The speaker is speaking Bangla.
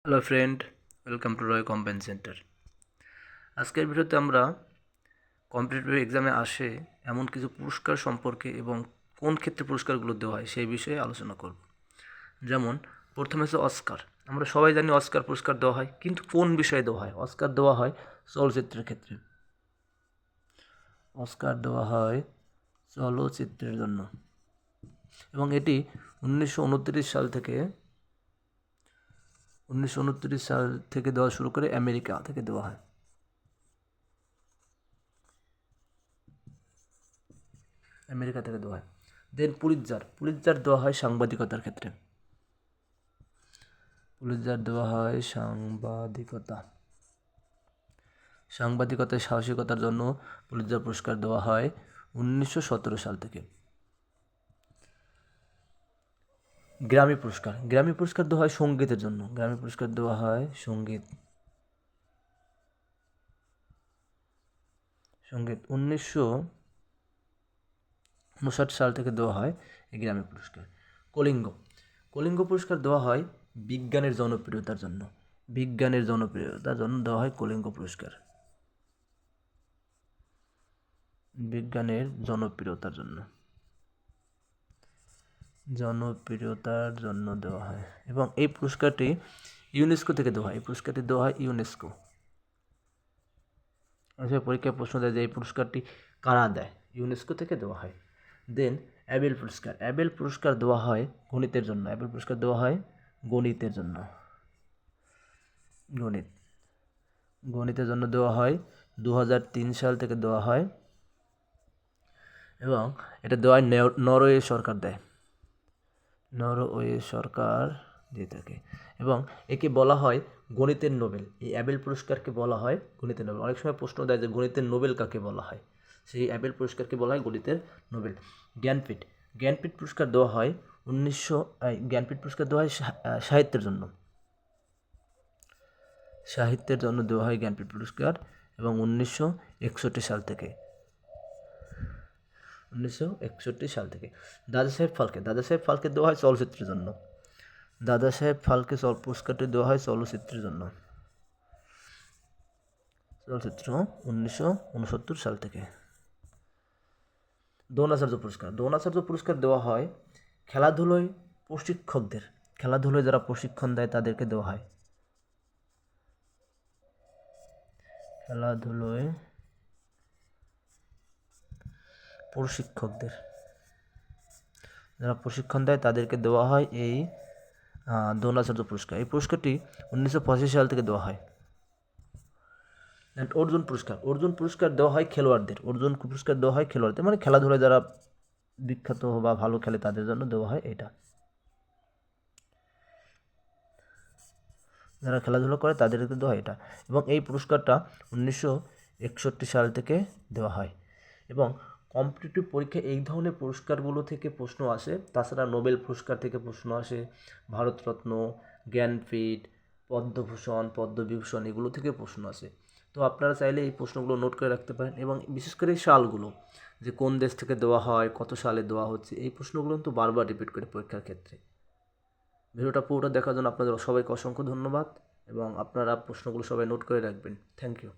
Hello friend, welcome to Roy combine centre. আজকের ভিডিওতে আমরা কম্পিটিটিভ এক্সামে আসে এমন কিছু পুরস্কার সম্পর্কে এবং কোন ক্ষেত্রে পুরস্কারগুলো দেওয়া হয় সেই বিষয়ে আলোচনা করব। যেমন প্রথমে হচ্ছে অস্কার। আমরা সবাই জানি অস্কার পুরস্কার দেওয়া হয়, কিন্তু কোন বিষয়ে দেওয়া হয়? অস্কার দেওয়া হয় চলচ্চিত্রের ক্ষেত্রে। অস্কার দেওয়া হয় চলচ্চিত্রের জন্য এবং এটি 1929 সাল থেকে দেওয়া শুরু করে আমেরিকা থেকে দেওয়া হয়। আমেরিকা থেকে দেওয়া হয়। দেন পুলিৎজার দেওয়া হয় সাংবাদিকতার ক্ষেত্রে। পুলিৎজার দেওয়া হয় সাংবাদিকতায় সাহসিকতার জন্য পুলিৎজার পুরস্কার দেওয়া হয় 1917 সাল থেকে। গ্র্যামি পুরস্কার দেওয়া হয় সঙ্গীতের জন্য। গ্র্যামি পুরস্কার দেওয়া হয় সঙ্গীত 1959 সাল থেকে দেওয়া হয় এই গ্র্যামি পুরস্কার। কলিঙ্গ পুরস্কার দেওয়া হয় বিজ্ঞানের জনপ্রিয়তার জন্য। দেওয়া হয় কলিঙ্গ পুরস্কার। বিজ্ঞানের জনপ্রিয়তার জন্য দেওয়া হয় এবং এই পুরস্কারটি ইউনেস্কো থেকে দেওয়া হয়। ইউনেস্কো। পরীক্ষায় প্রশ্ন দেয় যে এই পুরস্কারটি কারা দেয়? ইউনেস্কো থেকে দেওয়া হয়। দেন অ্যাবেল পুরস্কার দেওয়া হয় গণিতের জন্য। গণিতের জন্য দেওয়া হয় 2003 সাল থেকে দেওয়া হয় এবং এটা দেওয়া হয় নরওয়ে সরকার দিয়ে থাকে এবং একে বলা হয় গণিতের নোবেল। এই অ্যাবেল পুরস্কারকে বলা হয় গণিতের নোবেল। অনেক সময় প্রশ্ন দেয় যে গণিতের নোবেল কাকে বলা হয়? সেই অ্যাবেল পুরস্কারকে বলা হয় গণিতের নোবেল। জ্ঞানপীঠ পুরস্কার দেওয়া হয় সাহিত্যের জন্য। দেওয়া হয় জ্ঞানপীঠ পুরস্কার এবং 1961 সাল থেকে। দাদা সাহেব ফালকে দেওয়া হয় চলচ্চিত্রের জন্য। পুরস্কারটি দেওয়া হয় চলচ্চিত্রের জন্য। 1969 সাল থেকে। দ্রোণাচার্য পুরস্কার দেওয়া হয় খেলাধুলোয় যারা প্রশিক্ষণ দেয় তাদেরকে দেওয়া হয়। যারা প্রশিক্ষণ দেয় তাদেরকে দেওয়া হয় এই দ্রোণাচার্য পুরস্কার। এই পুরস্কারটি 1985 সাল থেকে দেওয়া হয়। অর্জুন পুরস্কার দেওয়া হয় খেলোয়াড়দের। মানে খেলাধুলায় যারা বিখ্যাত বা ভালো খেলে তাদের জন্য দেওয়া হয় এটা। যারা খেলাধুলা করে তাদেরকে দেওয়া হয় এটা এবং এই পুরস্কারটা 1961 সাল থেকে দেওয়া হয় এবং কম্পিটিটিভ পরীক্ষায় এই ধরনের পুরস্কারগুলো থেকে প্রশ্ন আসে। তাছাড়া নোবেল পুরস্কার থেকে প্রশ্ন আসে, ভারতরত্ন, জ্ঞানপীঠ, পদ্মবিভূষণ এগুলো থেকে প্রশ্ন আসে। তো আপনারা চাইলে এই প্রশ্নগুলো নোট করে রাখতে পারেন এবং বিশেষ করে এই সালগুলো, যে কোন দেশ থেকে দেওয়া হয়, কত সালে দেওয়া হচ্ছে, এই প্রশ্নগুলো কিন্তু বারবার রিপিট করে পরীক্ষার ক্ষেত্রে। ভিডিওটা পুরোটা দেখার জন্য আপনাদের সবাইকে অসংখ্য ধন্যবাদ এবং আপনারা প্রশ্নগুলো সবাই নোট করে রাখবেন। Thank you.